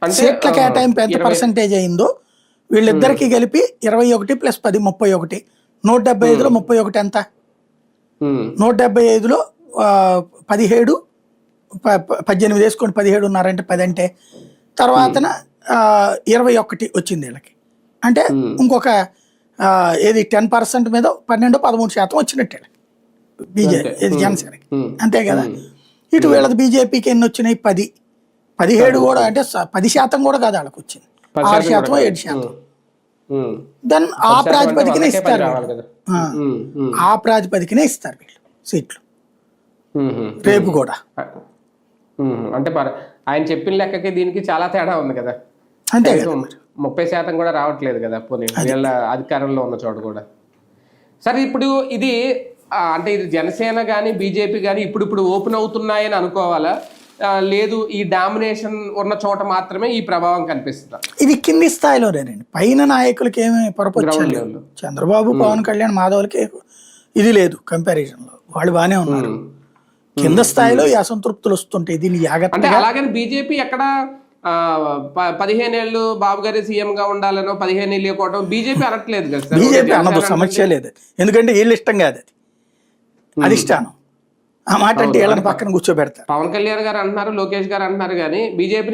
సీట్ల కేటాయింపు ఎంత పర్సెంటేజ్ అయిందో వీళ్ళిద్దరికి కలిపి 21 + 10 31. 175లో 31 ఎంత? 175లో 17 18 వేసుకోండి, 17.5 అంటే 10 అంటే తర్వాతన 21 వచ్చింది వీళ్ళకి. అంటే ఇంకొక ఏది 10% మీద 12-13% వచ్చినట్టే బీజేపీ జనసేనకి, అంతే కదా. ఇటు వీళ్ళది బీజేపీకి ఎన్ని వచ్చినాయి? 10, 17 కూడా, అంటే 10% కూడా కాదు వాళ్ళకి వచ్చింది, 6%, 7%. దెన్ ఆ ప్రాతిపదికనే ఇస్తారు, ఆ ప్రాతిపదికనే ఇస్తారు వీళ్ళు సీట్లు రేపు కూడా. అంటే ఆయన చెప్పిన లెక్కకి దీనికి చాలా తేడా ఉంది కదా. అంతే 30% కూడా రావట్లేదు కదా పోనీ వీళ్ళ అధికారంలో ఉన్న చోట కూడా. సరే, ఇప్పుడు ఇది అంటే ఇది జనసేన కానీ బీజేపీ కానీ ఇప్పుడు ఓపెన్ అవుతున్నాయని అనుకోవాలా, లేదు ఈ డామినేషన్ ఉన్న చోట మాత్రమే ఈ ప్రభావం కనిపిస్తుందా? ఇది కింది స్థాయిలోనేనండి, పైన నాయకులకి ఏమి పొరపొచ్చారు. చంద్రబాబు, పవన్ కళ్యాణ్, మాధవ్లకి ఇది లేదు కంపారిజన్ లో, వాళ్ళు బాగానే ఉన్నారు. కింద స్థాయిలో ఈ అసంతృప్తులు వస్తుంటాయి, దీన్ని జాగ్రత్త. అలాగని బీజేపీ ఎక్కడ 15 ఏళ్ళు బాబు గారి సీఎం గా ఉండాలనో 15 ఏళ్ళు ఇవ్వడం బీజేపీ అనట్లేదు కదా. బీజేపీ అన్నది సమస్య లేదు, ఎందుకంటే వీళ్ళు ఇష్టం కాదు, అది అధిష్టానం ఆ మాట అంటే వీళ్ళని పక్కన కూర్చోబెడతారు. పవన్ కళ్యాణ్ గారు అంటున్నారు, లోకేష్ గారు అంటున్నారు, కానీ బీజేపీ